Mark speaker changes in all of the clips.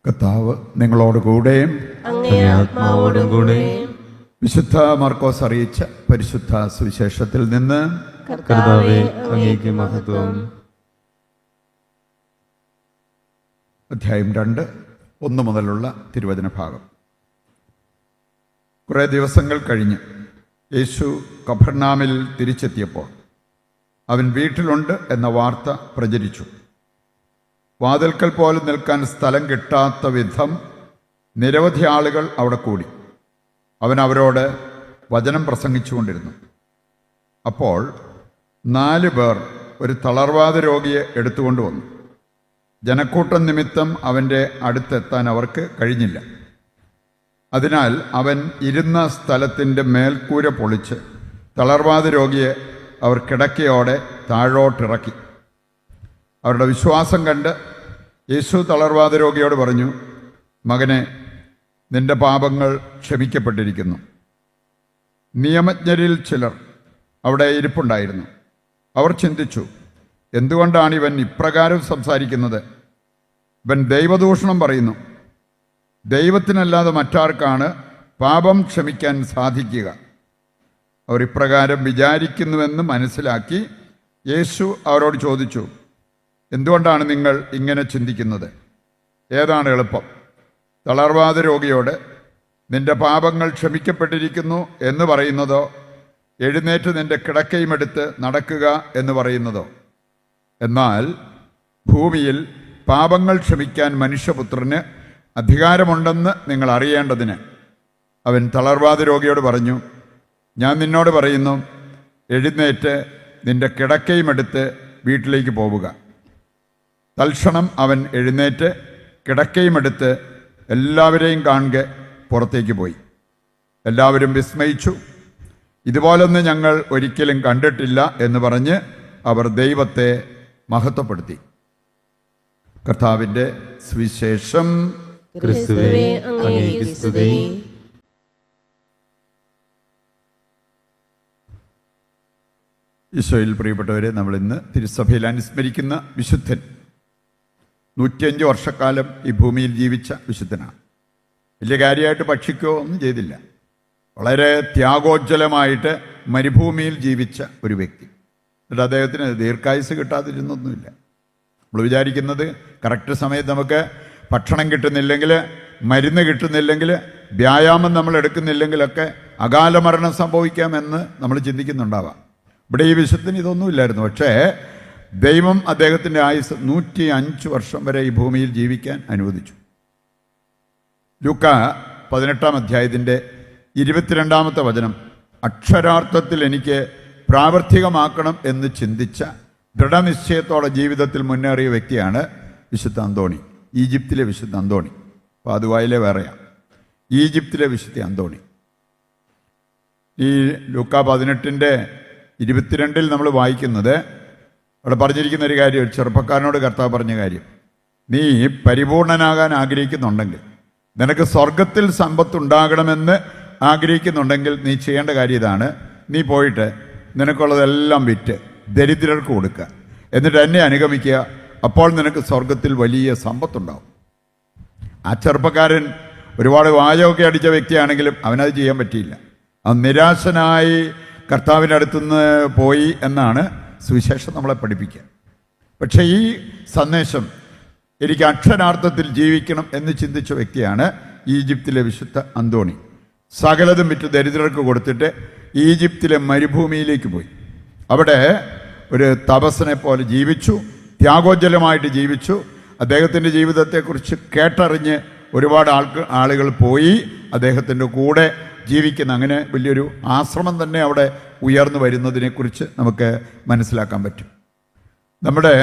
Speaker 1: കർത്താവ് നിങ്ങളോടുകൂടെ
Speaker 2: അങ്ങേ ആത്മാവോടും കൂടെ.
Speaker 1: വിശുദ്ധ മർക്കോസ് അറിയിച്ച പരിശുദ്ധ സുവിശേഷത്തിൽ നിന്ന്
Speaker 2: കർത്താവേ, അങ്ങേക്ക് മഹത്വം.
Speaker 1: അധ്യായം 2, 1 മുതലുള്ള തിരുവചന ഭാഗം. കുറേ ദിവസങ്ങൾ കഴിഞ്ഞ് യേശു കഫർനാമിൽ തിരിച്ചെത്തിയപ്പോൾ അവൻ വീട്ടിലുണ്ട് എന്ന വാർത്ത പ്രചരിച്ചു. വാതിൽക്കൽ പോലും നിൽക്കാൻ സ്ഥലം കിട്ടാത്ത വിധം നിരവധി ആളുകൾ അവിടെ കൂടി. അവൻ അവരോട് വചനം പ്രസംഗിച്ചുകൊണ്ടിരുന്നു. അപ്പോൾ 4 പേർ ഒരു തളർവാദ രോഗിയെ എടുത്തുകൊണ്ടുവന്നു. ജനക്കൂട്ടം നിമിത്തം അവൻ്റെ അടുത്തെത്താൻ അവർക്ക് കഴിഞ്ഞില്ല. അതിനാൽ അവൻ ഇരുന്ന സ്ഥലത്തിൻ്റെ മേൽക്കൂര പൊളിച്ച് തളർവാദ രോഗിയെ അവർ കിടക്കയോടെ താഴോട്ടിറക്കി. അവരുടെ വിശ്വാസം കണ്ട് യേശു തളർവാദ രോഗിയോട് പറഞ്ഞു, മകനെ, നിന്റെ പാപങ്ങൾ ക്ഷമിക്കപ്പെട്ടിരിക്കുന്നു. നിയമജ്ഞരിൽ ചിലർ അവിടെ ഇരിപ്പുണ്ടായിരുന്നു. അവർ ചിന്തിച്ചു, എന്തുകൊണ്ടാണ് ഇവൻ ഇപ്രകാരം സംസാരിക്കുന്നത്? ഇവൻ ദൈവദൂഷണം പറയുന്നു. ദൈവത്തിനല്ലാതെ മറ്റാർക്കാണ് പാപം ക്ഷമിക്കാൻ സാധിക്കുക? അവർ ഇപ്രകാരം വിചാരിക്കുന്നുവെന്ന് മനസ്സിലാക്കി യേശു അവരോട് ചോദിച്ചു, എന്തുകൊണ്ടാണ് നിങ്ങൾ ഇങ്ങനെ ചിന്തിക്കുന്നത്? ഏതാണ് എളുപ്പം, തളർവാദ രോഗിയോട് നിന്റെ പാപങ്ങൾ ക്ഷമിക്കപ്പെട്ടിരിക്കുന്നു എന്ന് പറയുന്നതോ, എഴുന്നേറ്റ് നിന്റെ കിടക്കയുമെടുത്ത് നടക്കുക എന്ന് പറയുന്നതോ? എന്നാൽ ഭൂമിയിൽ പാപങ്ങൾ ക്ഷമിക്കാൻ മനുഷ്യപുത്രന് അധികാരമുണ്ടെന്ന് നിങ്ങൾ അറിയേണ്ടതിന് അവൻ തളർവാദ രോഗിയോട് പറഞ്ഞു, ഞാൻ നിന്നോട് പറയുന്നു, എഴുന്നേറ്റ് നിന്റെ കിടക്കയുമെടുത്ത് വീട്ടിലേക്ക് പോവുക. തൽക്ഷണം അവൻ എഴുന്നേറ്റ് കിടക്കയുമെടുത്ത് എല്ലാവരെയും കാണുക പുറത്തേക്ക് പോയി. എല്ലാവരും വിസ്മയിച്ചു. ഇതുപോലൊന്നും ഞങ്ങൾ ഒരിക്കലും കണ്ടിട്ടില്ല എന്ന് പറഞ്ഞ് അവർ ദൈവത്തെ മഹത്വപ്പെടുത്തി. കർത്താവിൻ്റെ സുവിശേഷം.
Speaker 2: ക്രിസ്തുവേ, അങ്ങേക്ക് സ്തുതി.
Speaker 1: ഈശോയിൽ പ്രിയപ്പെട്ടവരെ, നമ്മൾ ഇന്ന് തിരുസഭയിൽ അനുസ്മരിക്കുന്ന വിശുദ്ധൻ 105 വർഷക്കാലം ഈ ഭൂമിയിൽ ജീവിച്ച വിശുദ്ധനാണ്. വലിയ കാര്യമായിട്ട് ഭക്ഷിക്കുകയോ ഒന്നും ചെയ്തില്ല. വളരെ ത്യാഗോജ്വലമായിട്ട് മരുഭൂമിയിൽ ജീവിച്ച ഒരു വ്യക്തി. എന്നിട്ട് അദ്ദേഹത്തിന് ദീർഘായുസ് കിട്ടാതിരുന്നൊന്നുമില്ല. നമ്മൾ വിചാരിക്കുന്നത് കറക്റ്റ് സമയത്ത് നമുക്ക് ഭക്ഷണം കിട്ടുന്നില്ലെങ്കിൽ, മരുന്ന് കിട്ടുന്നില്ലെങ്കിൽ, വ്യായാമം നമ്മൾ എടുക്കുന്നില്ലെങ്കിലൊക്കെ അകാല മരണം സംഭവിക്കാമെന്ന് നമ്മൾ ചിന്തിക്കുന്നുണ്ടാവാം. ഇവിടെ ഈ വിശുദ്ധന് ഇതൊന്നുമില്ലായിരുന്നു. പക്ഷേ ദൈവം അദ്ദേഹത്തിൻ്റെ ആയുസ് 105 വർഷം വരെ ഈ ഭൂമിയിൽ ജീവിക്കാൻ അനുവദിച്ചു. ലൂക്കാ 18-ാം അധ്യായത്തിൻ്റെ 22-ാമത്തെ വചനം, അക്ഷരാർത്ഥത്തിൽ എനിക്ക് പ്രാവർത്തികമാക്കണം എന്ന് ചിന്തിച്ച ദൃഢനിശ്ചയത്തോടെ ജീവിതത്തിൽ മുന്നേറിയ വ്യക്തിയാണ് വിശുദ്ധ അന്തോണി, ഈജിപ്തിലെ വിശുദ്ധ അന്തോണി. പാതുവായിലെ വേറെയാണ്, ഈജിപ്തിലെ വിശുദ്ധ അന്തോണി. ഈ ലൂക്കാ 18-ന്റെ 22 നമ്മൾ വായിക്കുന്നത്, അവിടെ പറഞ്ഞിരിക്കുന്ന ഒരു കാര്യം, ഒരു ചെറുപ്പക്കാരനോട് കർത്താവ് പറഞ്ഞ കാര്യം, നീ പരിപൂർണനാകാൻ ആഗ്രഹിക്കുന്നുണ്ടെങ്കിൽ, നിനക്ക് സ്വർഗത്തിൽ സമ്പത്തുണ്ടാകണമെന്ന് ആഗ്രഹിക്കുന്നുണ്ടെങ്കിൽ നീ ചെയ്യേണ്ട കാര്യം ഇതാണ്. നീ പോയിട്ട് നിനക്കുള്ളതെല്ലാം വിറ്റ് ദരിദ്രർക്ക് കൊടുക്കുക, എന്നിട്ട് എന്നെ അനുഗമിക്കുക. അപ്പോൾ നിനക്ക് സ്വർഗത്തിൽ വലിയ സമ്പത്തുണ്ടാവും. ആ ചെറുപ്പക്കാരൻ ഒരുപാട് വാചകമൊക്കെ അടിച്ച വ്യക്തിയാണെങ്കിലും അവനത് ചെയ്യാൻ പറ്റിയില്ല. അവൻ നിരാശനായി കർത്താവിൻ്റെ അടുത്തുനിന്ന് പോയി എന്നാണ് സുവിശേഷം നമ്മളെ പഠിപ്പിക്കുക. പക്ഷേ ഈ സന്ദേശം, എനിക്ക് അക്ഷരാർത്ഥത്തിൽ ജീവിക്കണം എന്ന് ചിന്തിച്ച വ്യക്തിയാണ് ഈജിപ്തിലെ വിശുദ്ധ അന്തോണി. സകലതും വിറ്റ് ദരിദ്രർക്ക് കൊടുത്തിട്ട് ഈജിപ്തിലെ മരുഭൂമിയിലേക്ക് പോയി. അവിടെ ഒരു തപസ്സനെ പോലെ ജീവിച്ചു, ത്യാഗോജ്വലമായിട്ട് ജീവിച്ചു. അദ്ദേഹത്തിൻ്റെ ജീവിതത്തെക്കുറിച്ച് കേട്ടറിഞ്ഞ് ഒരുപാട് ആളുകൾ പോയി അദ്ദേഹത്തിൻ്റെ കൂടെ ജീവിക്കുന്ന, അങ്ങനെ വലിയൊരു ആശ്രമം തന്നെ അവിടെ ഉയർന്നു വരുന്നതിനെക്കുറിച്ച് നമുക്ക് മനസ്സിലാക്കാൻ പറ്റും. നമ്മുടെ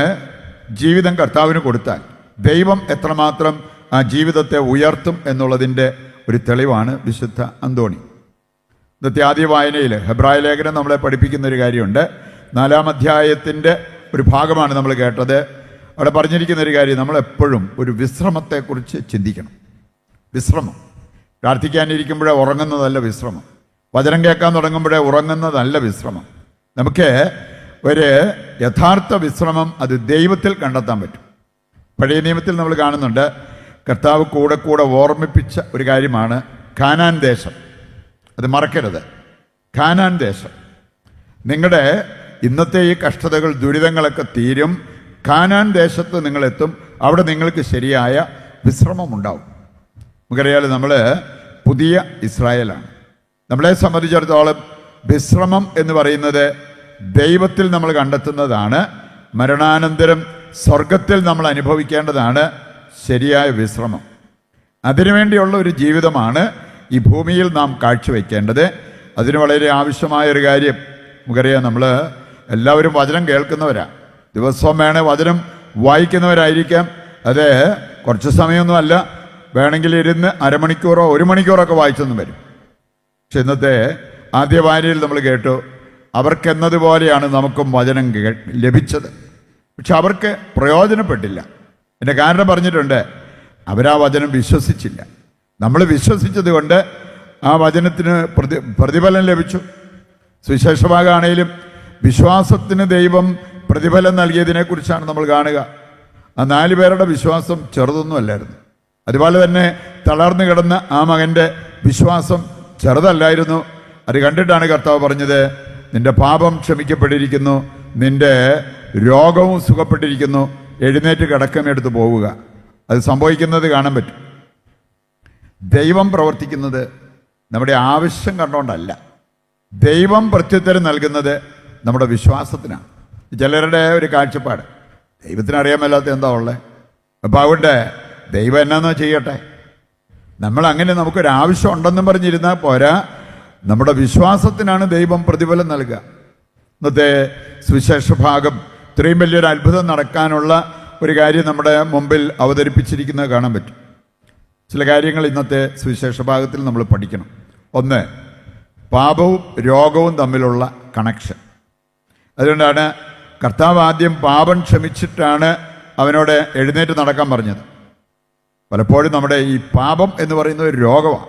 Speaker 1: ജീവിതം കർത്താവിന് കൊടുത്താൽ ദൈവം എത്രമാത്രം ആ ജീവിതത്തെ ഉയർത്തും എന്നുള്ളതിൻ്റെ ഒരു തെളിവാണ് വിശുദ്ധ അന്തോണി. ഇന്നത്തെ ആദ്യ വായനയിൽ ഹെബ്രായ ലേഖനം നമ്മളെ പഠിപ്പിക്കുന്ന ഒരു കാര്യമുണ്ട്. 4-ാം അധ്യായത്തിൻ്റെ ഒരു ഭാഗമാണ് നമ്മൾ കേട്ടത്. അവിടെ പറഞ്ഞിരിക്കുന്ന ഒരു കാര്യം, നമ്മളെപ്പോഴും ഒരു വിശ്രമത്തെക്കുറിച്ച് ചിന്തിക്കണം. വിശ്രമം, പ്രാർത്ഥിക്കാനിരിക്കുമ്പോഴേ ഉറങ്ങുന്നതല്ല വിശ്രമം. വചനം കേൾക്കാൻ തുടങ്ങുമ്പോഴേ ഉറങ്ങുന്നതല്ല വിശ്രമം. നമുക്ക് ഒരു യഥാർത്ഥ വിശ്രമം അത് ദൈവത്തിൽ കണ്ടെത്താൻ പറ്റും. പഴയ നിയമത്തിൽ നമ്മൾ കാണുന്നുണ്ട്, കർത്താവ് കൂടെ കൂടെ ഓർമ്മിപ്പിച്ച ഒരു കാര്യമാണ് കാനാൻ ദേശം. അത് മറക്കരുത്. കാനാൻ ദേശം, നിങ്ങളുടെ ഇന്നത്തെ ഈ കഷ്ടതകൾ, ദുരിതങ്ങളൊക്കെ തീരും. കാനാൻ ദേശത്ത് നിങ്ങളെത്തും. അവിടെ നിങ്ങൾക്ക് ശരിയായ വിശ്രമമുണ്ടാവും. നമുക്കറിയാലോ, നമ്മൾ പുതിയ ഇസ്രായേലാണ്. നമ്മളെ സംബന്ധിച്ചിടത്തോളം വിശ്രമം എന്ന് പറയുന്നത് ദൈവത്തിൽ നമ്മൾ കണ്ടെത്തുന്നതാണ്. മരണാനന്തരം സ്വർഗത്തിൽ നമ്മൾ അനുഭവിക്കേണ്ടതാണ് ശരിയായ വിശ്രമം. അതിനുവേണ്ടിയുള്ള ഒരു ജീവിതമാണ് ഈ ഭൂമിയിൽ നാം കാഴ്ചവെക്കേണ്ടത്. അതിന് വളരെ ആവശ്യമായൊരു കാര്യം, നമുക്കറിയാം, നമ്മൾ എല്ലാവരും വചനം കേൾക്കുന്നവരാണ്. ദിവസവും വേണേൽ വചനം വായിക്കുന്നവരായിരിക്കാം. അത് കുറച്ച് സമയമൊന്നുമല്ല, വേണമെങ്കിൽ ഇരുന്ന് അരമണിക്കൂറോ 1 മണിക്കൂറൊക്കെ വായിച്ചൊന്നും വരും. പക്ഷെ ഇന്നത്തെ ആദ്യ വായനയിൽ നമ്മൾ കേട്ടു, അവർക്കെന്നതുപോലെയാണ് നമുക്കും വചനം ലഭിച്ചത്. പക്ഷെ അവർക്ക് പ്രയോജനപ്പെട്ടില്ല. എൻ്റെ കാരണം പറഞ്ഞിട്ടുണ്ട്, അവരാ വചനം വിശ്വസിച്ചില്ല. നമ്മൾ വിശ്വസിച്ചത് കൊണ്ട് ആ വചനത്തിന് പ്രതിഫലം ലഭിച്ചു. സുവിശേഷഭാഗമാണെങ്കിലും വിശ്വാസത്തിന് ദൈവം പ്രതിഫലം നൽകിയതിനെക്കുറിച്ചാണ് നമ്മൾ കാണുക. ആ 4 പേരുടെ വിശ്വാസം ചെറുതൊന്നും അല്ലായിരുന്നു. അതുപോലെ തന്നെ തളർന്നു കിടന്ന ആ മകൻ്റെ വിശ്വാസം ചെറുതല്ലായിരുന്നു. അത് കണ്ടിട്ടാണ് കർത്താവ് പറഞ്ഞത്, നിന്റെ പാപം ക്ഷമിക്കപ്പെട്ടിരിക്കുന്നു, നിന്റെ രോഗവും സുഖപ്പെട്ടിരിക്കുന്നു, എഴുന്നേറ്റ് കിടക്കമെടുത്ത് പോവുക. അത് സംഭവിക്കുന്നത് കാണാൻ പറ്റും. ദൈവം പ്രവർത്തിക്കുന്നത് നമ്മുടെ ആവശ്യം കണ്ടുകൊണ്ടല്ല. ദൈവം പ്രത്യുത്തരം നൽകുന്നത് നമ്മുടെ വിശ്വാസത്തിനാണ്. ചിലരുടെ ഒരു കാഴ്ചപ്പാട്, ദൈവത്തിന് അറിയാൻ മേലാത്ത എന്താ ഉള്ളത്, അപ്പം അതുകൊണ്ട് ദൈവം എന്നാന്നോ ചെയ്യട്ടെ. നമ്മളങ്ങനെ നമുക്കൊരാവശ്യം ഉണ്ടെന്നും പറഞ്ഞിരുന്നാൽ പോരാ. നമ്മുടെ വിശ്വാസത്തിനാണ് ദൈവം പ്രതിഫലം നൽകുക. ഇന്നത്തെ സുവിശേഷ ഭാഗം ഇത്രയും വലിയൊരു അത്ഭുതം നടക്കാനുള്ള ഒരു കാര്യം നമ്മുടെ മുമ്പിൽ അവതരിപ്പിച്ചിരിക്കുന്നത് കാണാൻ പറ്റും. ചില കാര്യങ്ങൾ ഇന്നത്തെ സുവിശേഷ ഭാഗത്തിൽ നമ്മൾ പഠിക്കണം. ഒന്ന്, പാപവും രോഗവും തമ്മിലുള്ള കണക്ഷൻ. അതുകൊണ്ടാണ് കർത്താവ് ആദ്യം പാപം ക്ഷമിച്ചിട്ടാണ് അവനോട് എഴുന്നേറ്റ് നടക്കാൻ പറഞ്ഞത്. പലപ്പോഴും നമ്മുടെ ഈ പാപം എന്ന് പറയുന്നത് ഒരു രോഗമാണ്.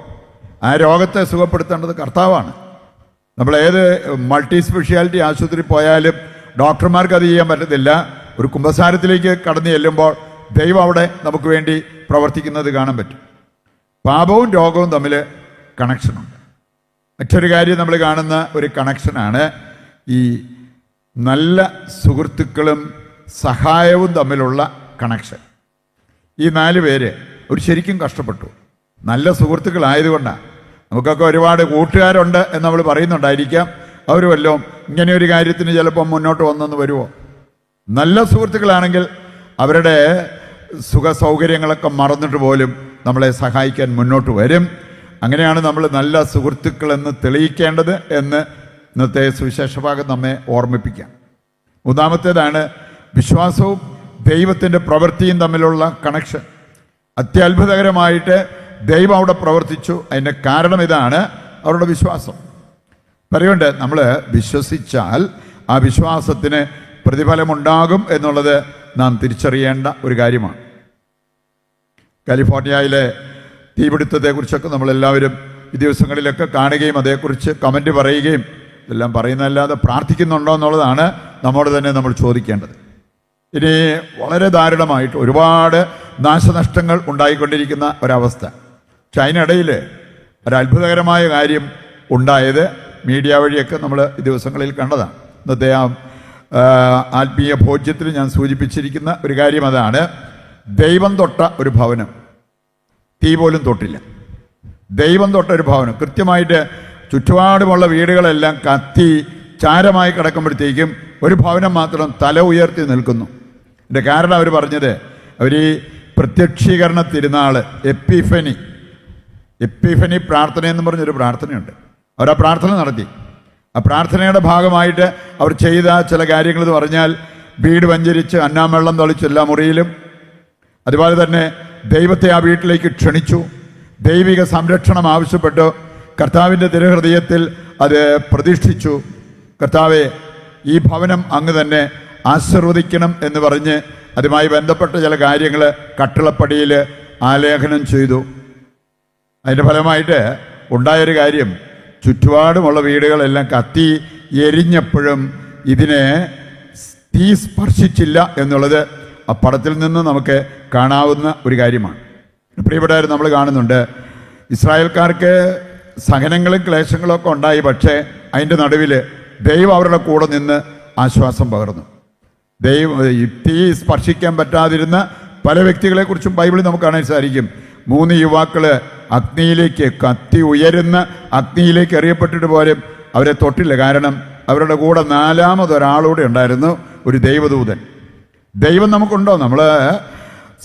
Speaker 1: ആ രോഗത്തെ സുഖപ്പെടുത്തേണ്ടത് കർത്താവാണ്. നമ്മൾ ഏത് മൾട്ടി സ്പെഷ്യാലിറ്റി ആശുപത്രി പോയാലും ഡോക്ടർമാർക്ക് അത് ചെയ്യാൻ പറ്റത്തില്ല. ഒരു കുമ്പസാരത്തിലേക്ക് കടന്നു ചെല്ലുമ്പോൾ ദൈവം അവിടെ നമുക്ക് വേണ്ടി പ്രവർത്തിക്കുന്നത് കാണാൻ പറ്റും. പാപവും രോഗവും തമ്മിൽ കണക്ഷനുണ്ട്. മറ്റൊരു കാര്യം നമ്മൾ കാണുന്ന ഒരു കണക്ഷനാണ് ഈ നല്ല സുഹൃത്തുക്കളും സഹായവും തമ്മിലുള്ള കണക്ഷൻ. ഈ 4 പേര് ഒരു ശരിക്കും കഷ്ടപ്പെട്ടു. നല്ല സുഹൃത്തുക്കളായതുകൊണ്ടാണ്. നമുക്കൊക്കെ ഒരുപാട് കൂട്ടുകാരുണ്ട് എന്ന് നമ്മൾ പറയുന്നുണ്ടായിരിക്കാം. അവർ വല്ലതും ഇങ്ങനെ ഒരു കാര്യത്തിന് ചിലപ്പം മുന്നോട്ട് വന്നെന്ന് വരുമോ? നല്ല സുഹൃത്തുക്കളാണെങ്കിൽ അവരുടെ സുഖ സൗകര്യങ്ങളൊക്കെ മറന്നിട്ട് പോലും നമ്മളെ സഹായിക്കാൻ മുന്നോട്ട് വരും. അങ്ങനെയാണ് നമ്മൾ നല്ല സുഹൃത്തുക്കളെന്ന് തെളിയിക്കേണ്ടത് എന്ന് ഇന്നത്തെ സുവിശേഷഭാഗം നമ്മെ ഓർമ്മിപ്പിക്കാം. മൂന്നാമത്തേതാണ് വിശ്വാസവും ദൈവത്തിൻ്റെ പ്രവൃത്തിയും തമ്മിലുള്ള കണക്ഷൻ. അത്യത്ഭുതകരമായിട്ട് ദൈവം അവിടെ പ്രവർത്തിച്ചു. അതിൻ്റെ കാരണം ഇതാണ്, അവരുടെ വിശ്വാസം. പറയുന്നുണ്ട്, നമ്മൾ വിശ്വസിച്ചാൽ ആ വിശ്വാസത്തിന് പ്രതിഫലമുണ്ടാകും എന്നുള്ളത് നാം തിരിച്ചറിയേണ്ട ഒരു കാര്യമാണ്. കാലിഫോർണിയയിലെ തീപിടുത്തത്തെക്കുറിച്ചൊക്കെ നമ്മളെല്ലാവരും ഈ ദിവസങ്ങളിലൊക്കെ കാണുകയും അതേക്കുറിച്ച് കമൻറ്റ് പറയുകയും ഇതെല്ലാം പറയുന്നതല്ലാതെ പ്രാർത്ഥിക്കുന്നുണ്ടോ എന്നുള്ളതാണ് നമ്മോട് തന്നെ നമ്മൾ ചോദിക്കേണ്ടത്. ഇനി വളരെ ദാരുണമായിട്ട് ഒരുപാട് നാശനഷ്ടങ്ങൾ ഉണ്ടായിക്കൊണ്ടിരിക്കുന്ന ഒരവസ്ഥ. പക്ഷെ അതിനിടയിൽ ഒരു അത്ഭുതകരമായ കാര്യം ഉണ്ടായത് മീഡിയ വഴിയൊക്കെ നമ്മൾ ഈ ദിവസങ്ങളിൽ കണ്ടതാണ്. ഇന്നത്തെ ആ ആത്മീയ ഭോജ്യത്തിൽ ഞാൻ സൂചിപ്പിച്ചിരിക്കുന്ന ഒരു കാര്യം അതാണ്. ദൈവം തൊട്ട ഒരു ഭവനം, തീ പോലും തൊട്ടില്ല. ദൈവം തൊട്ട ഒരു ഭവനം, കൃത്യമായിട്ട് ചുറ്റുപാടുമുള്ള വീടുകളെല്ലാം കത്തി ചാരമായി കിടക്കുമ്പോഴത്തേക്കും ഒരു ഭവനം മാത്രം തല ഉയർത്തി നിൽക്കുന്നു. ഇതിൻ്റെ കാരണം അവർ പറഞ്ഞത്, അവർ ഈ പ്രത്യക്ഷീകരണ തിരുനാൾ എപ്പിഫനി പ്രാർത്ഥന എന്ന് പറഞ്ഞൊരു പ്രാർത്ഥനയുണ്ട്. അവർ ആ പ്രാർത്ഥന നടത്തി. ആ പ്രാർത്ഥനയുടെ ഭാഗമായിട്ട് അവർ ചെയ്ത ചില കാര്യങ്ങൾ എന്ന് പറഞ്ഞാൽ, വീട് വഞ്ചരിച്ച് അന്നാമെള്ളം തളിച്ചു എല്ലാ മുറിയിലും. അതുപോലെ തന്നെ ദൈവത്തെ ആ വീട്ടിലേക്ക് ക്ഷണിച്ചു, ദൈവിക സംരക്ഷണം ആവശ്യപ്പെട്ടു, കർത്താവിൻ്റെ തിരുഹൃദയത്തിൽ അത് പ്രതിഷ്ഠിച്ചു. കർത്താവെ, ഈ ഭവനം അങ്ങ് തന്നെ ആശീർവദിക്കണം എന്ന് പറഞ്ഞ് അതുമായി ബന്ധപ്പെട്ട ചില കാര്യങ്ങൾ കട്ടിളപ്പടിയിൽ ആലേഖനം ചെയ്തു. അതിൻ്റെ ഫലമായിട്ട് ഉണ്ടായൊരു കാര്യം, ചുറ്റുപാടുമുള്ള വീടുകളെല്ലാം കത്തി എരിഞ്ഞപ്പോഴും ഇതിനെ തീ സ്പർശിച്ചില്ല എന്നുള്ളത് ആ പടത്തിൽ നിന്ന് നമുക്ക് കാണാവുന്ന ഒരു കാര്യമാണ്. പ്രിയപ്പെട്ടവർ, നമ്മൾ കാണുന്നുണ്ട് ഇസ്രായേൽക്കാർക്ക് സഹനങ്ങളും ക്ലേശങ്ങളും ഒക്കെ ഉണ്ടായി. പക്ഷേ അതിൻ്റെ നടുവിൽ ദൈവം അവരുടെ കൂടെ നിന്ന് ആശ്വാസം പകർന്നു. തീ സ്പർശിക്കാൻ പറ്റാതിരുന്ന പല വ്യക്തികളെക്കുറിച്ചും ബൈബിളിൽ നമുക്ക് കാണാൻ സാധിക്കും. 3 യുവാക്കൾ അഗ്നിയിലേക്ക്, കത്തി ഉയരുന്ന അഗ്നിയിലേക്ക് എറിയപ്പെട്ടിട്ട് പോലും അവരെ തൊട്ടില്ല. കാരണം അവരുടെ കൂടെ 4ാമതൊരാളൂടെ ഉണ്ടായിരുന്നു, ഒരു ദൈവദൂതൻ. ദൈവം നമുക്കുണ്ടോ? നമ്മൾ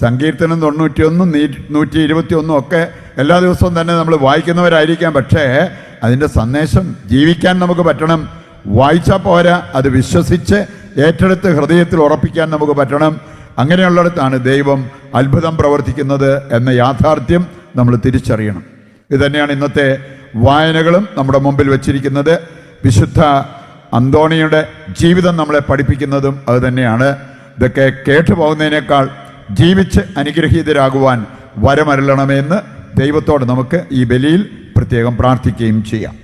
Speaker 1: സങ്കീർത്തനം 91, 121 ഒക്കെ എല്ലാ ദിവസവും തന്നെ നമ്മൾ വായിക്കുന്നവരായിരിക്കാം. പക്ഷേ അതിൻ്റെ സന്ദേശം ജീവിക്കാൻ നമുക്ക് പറ്റണം. വായിച്ചാൽ പോരാ, അത് വിശ്വസിച്ച് ഏറ്റെടുത്ത് ഹൃദയത്തിൽ ഉറപ്പിക്കാൻ നമുക്ക് പറ്റണം. അങ്ങനെയുള്ളിടത്താണ് ദൈവം അത്ഭുതം പ്രവർത്തിക്കുന്നത് എന്ന യാഥാർത്ഥ്യം നമ്മൾ തിരിച്ചറിയണം. ഇതുതന്നെയാണ് ഇന്നത്തെ വായനകളും നമ്മുടെ മുമ്പിൽ വച്ചിരിക്കുന്നത്. വിശുദ്ധ അന്തോണിയുടെ ജീവിതം നമ്മളെ പഠിപ്പിക്കുന്നതും അതുതന്നെയാണ്. ഇതൊക്കെ കേട്ടു പോകുന്നതിനേക്കാൾ ജീവിച്ച് അനുഗ്രഹീതരാകുവാൻ വരമരുളണമെന്ന് ദൈവത്തോട് നമുക്ക് ഈ ബലിയിൽ പ്രത്യേകം പ്രാർത്ഥിക്കുകയും ചെയ്യാം.